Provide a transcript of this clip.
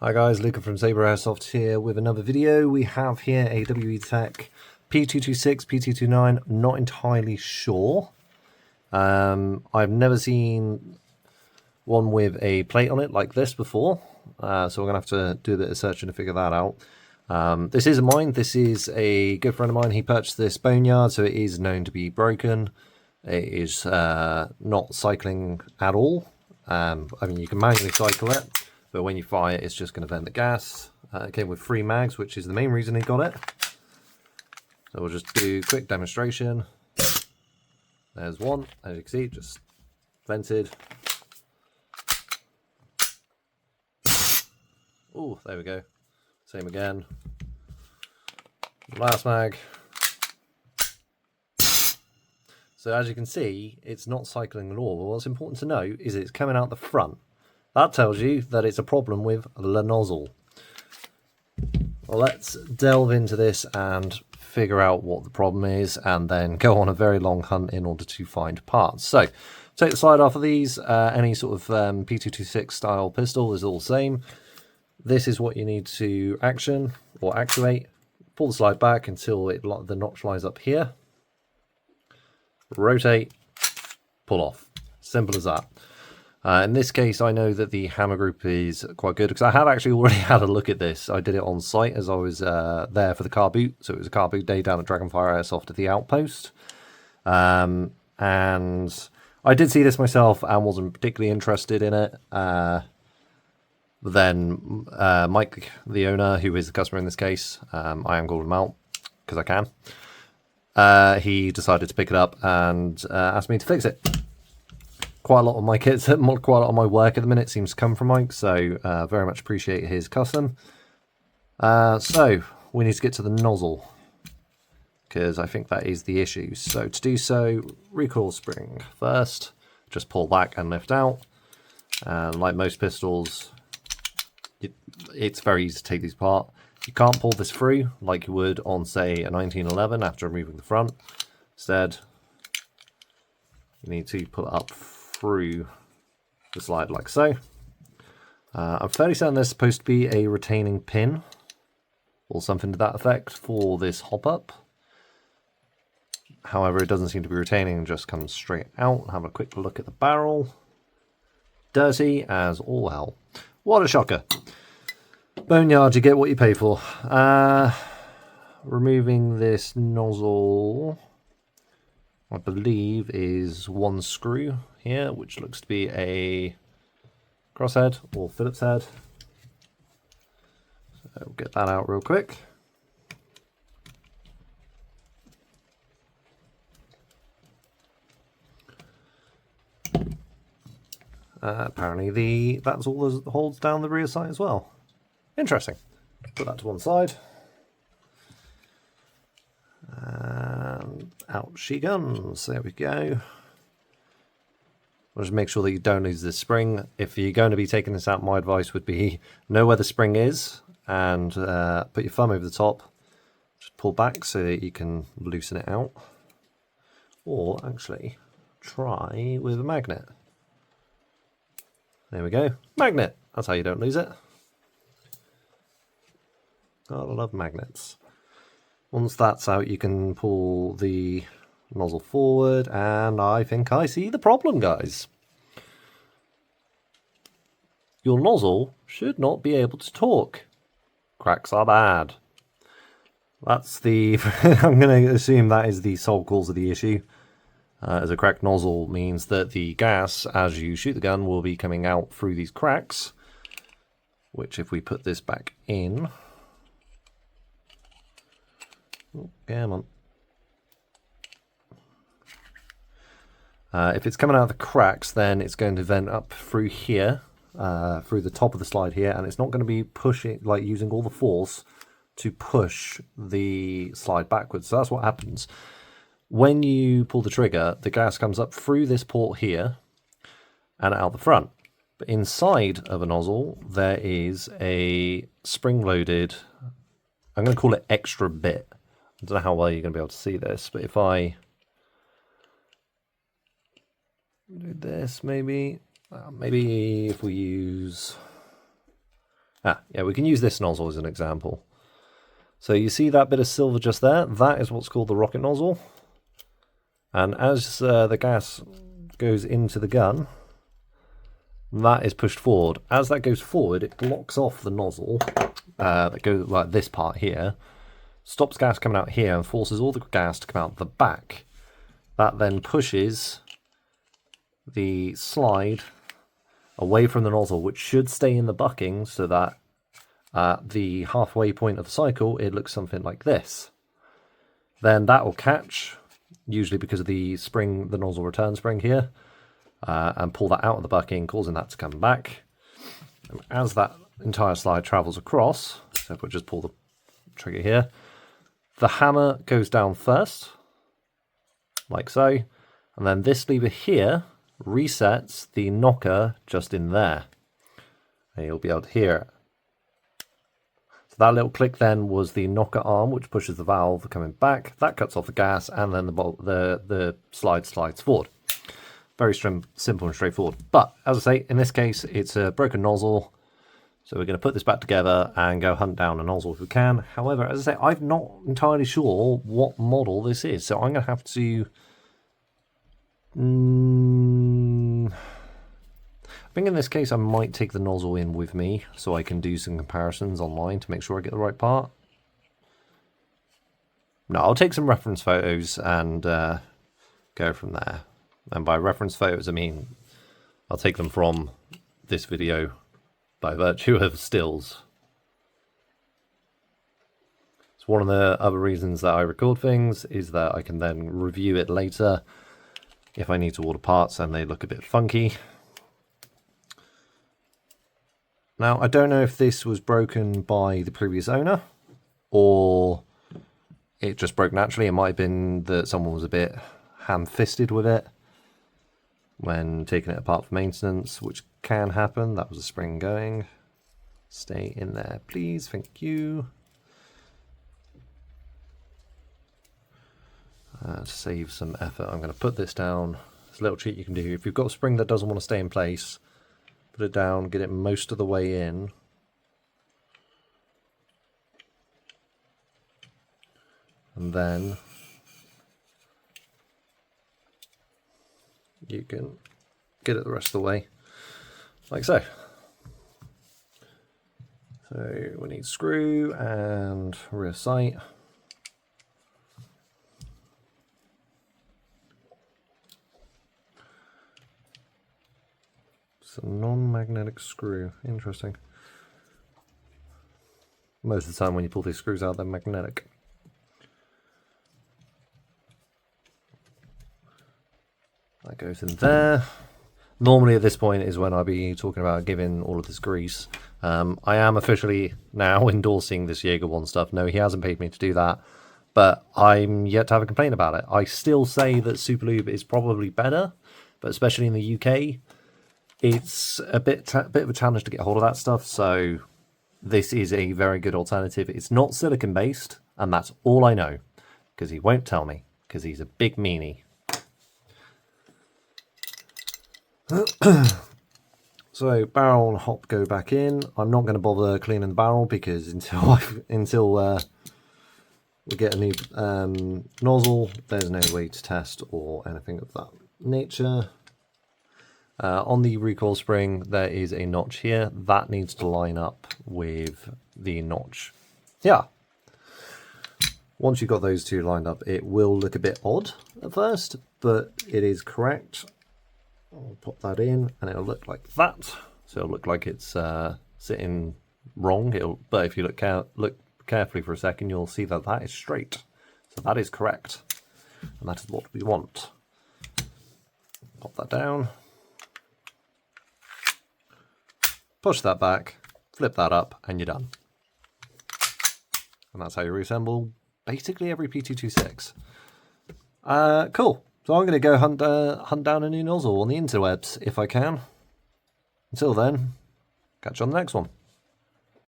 Hi guys, Luca from Sabre Airsoft here with another video. We have here a WE Tech P226, P229, not entirely sure. I've never seen one with a plate on it like this before, so we're going to have to do a bit of searching to figure that out. This isn't mine, this is a good friend of mine. He purchased this boneyard, so it is known to be broken. It is not cycling at all. I mean, you can manually cycle it, but when you fire it, it's just going to vent the gas. It came with 3 mags, which is the main reason he got it. So we'll just do a quick demonstration. There's one, as you can see, just vented. Oh, there we go. Same again. Last mag. So as you can see, it's not cycling at all. But what's important to know is it's coming out the front. That tells you that it's a problem with the nozzle. Well, let's delve into this and figure out what the problem is, and then go on a very long hunt in order to find parts. So, take the slide off of these. Any sort of P226 style pistol is all the same. This is what you need to action or actuate. Pull the slide back until the notch lines up here. Rotate, pull off. Simple as that. In this case, I know that the hammer group is quite good because I have actually already had a look at this. I did it on site as I was there for the car boot. So it was a car boot day down at Dragonfire Airsoft at the Outpost. And I did see this myself and wasn't particularly interested in it. Then Mike, the owner, who is the customer in this case, I am calling him out because I can. He decided to pick it up and asked me to fix it. Quite a lot of my kits, quite a lot of my work at the minute seems to come from Mike, so very much appreciate his custom. So we need to get to the nozzle because I think that is the issue. So to do so, recoil spring first, just pull back and lift out. And like most pistols, it's very easy to take these apart. You can't pull this through like you would on, say, a 1911 after removing the front. Instead, you need to pull it up through the slide like so. I'm fairly certain there's supposed to be a retaining pin or something to that effect for this hop up. However, it doesn't seem to be retaining and just comes straight out. Have a quick look at the barrel. Dirty as all hell. What a shocker. Boneyard, you get what you pay for. Removing this nozzle, I believe, is one screw here, which looks to be a crosshead or Phillips head. So we'll get that out real quick. Apparently that's all that holds down the rear sight as well. Interesting. Put that to one side. And out she comes. There we go. We'll just make sure that you don't lose this spring. If you're going to be taking this out, my advice would be know where the spring is and put your thumb over the top. Just pull back so that you can loosen it out. Or actually try with a magnet. There we go. Magnet. That's how you don't lose it. Gotta love magnets. Once that's out, you can pull the nozzle forward, and I think I see the problem, guys. Your nozzle should not be able to talk. Cracks are bad. That's the... I'm going to assume that is the sole cause of the issue. As a cracked nozzle means that the gas, as you shoot the gun, will be coming out through these cracks, which if we put this back in... Oh, come on. If it's coming out of the cracks, then it's going to vent up through here, through the top of the slide here, and it's not going to be pushing, like using all the force to push the slide backwards. So that's what happens. When you pull the trigger, the gas comes up through this port here and out the front. But inside of a nozzle, there is a spring-loaded, I'm going to call it extra bit. I don't know how well you're going to be able to see this, but if I do this, maybe if we use Yeah, we can use this nozzle as an example. So you see that bit of silver just there? That is what's called the rocket nozzle. And as the gas goes into the gun, that is pushed forward. As that goes forward, it blocks off the nozzle that goes like this part here, stops gas coming out here and forces all the gas to come out the back. That then pushes the slide away from the nozzle, which should stay in the bucking so that at the halfway point of the cycle, it looks something like this. Then that will catch, usually because of the spring, the nozzle return spring here, and pull that out of the bucking, causing that to come back. And as that entire slide travels across, so if we just pull the trigger here, the hammer goes down first, like so, and then this lever here resets the knocker just in there. And you'll be able to hear it. So that little click then was the knocker arm, which pushes the valve coming back. That cuts off the gas, and then the slide slides forward. Very simple and straightforward. But as I say, in this case, it's a broken nozzle. So we're going to put this back together and go hunt down a nozzle if we can. However, as I say, I'm not entirely sure what model this is. So I'm going to have to... I think in this case I might take the nozzle in with me so I can do some comparisons online to make sure I get the right part. No, I'll take some reference photos and go from there. And by reference photos I mean I'll take them from this video by virtue of stills. It's one of the other reasons that I record things is that I can then review it later if I need to order parts and they look a bit funky. Now, I don't know if this was broken by the previous owner or it just broke naturally. It might have been that someone was a bit ham-fisted with it when taking it apart for maintenance, which can happen. That was a spring going. Stay in there, please. Thank you. To save some effort, I'm going to put this down. It's a little trick you can do. If you've got a spring that doesn't want to stay in place, put it down, get it most of the way in. And then you can get it the rest of the way, like so. So we need screw and rear sight. It's a non-magnetic screw. Interesting. Most of the time when you pull these screws out, they're magnetic. That goes in there. Normally at this point is when I'll be talking about giving all of this grease. I am officially now endorsing this Jaeger 1 stuff. No, he hasn't paid me to do that, but I'm yet to have a complaint about it. I still say that Superlube is probably better, but especially in the UK, it's a bit of a challenge to get hold of that stuff, so this is a very good alternative. It's not silicone based, and that's all I know, because he won't tell me, because he's a big meanie. So barrel and hop go back in. I'm not going to bother cleaning the barrel because until we get a new nozzle, there's no way to test or anything of that nature. On the recoil spring, there is a notch here. That needs to line up with the notch. Yeah. Once you've got those two lined up, it will look a bit odd at first, but it is correct. I'll pop that in and it'll look like that. So it'll look like it's sitting wrong. But if you look carefully for a second, you'll see that that is straight. So that is correct. And that is what we want. Pop that down. Push that back, flip that up, and you're done. And that's how you reassemble basically every P226. Cool. So I'm going to go hunt down a new nozzle on the interwebs if I can. Until then, catch you on the next one.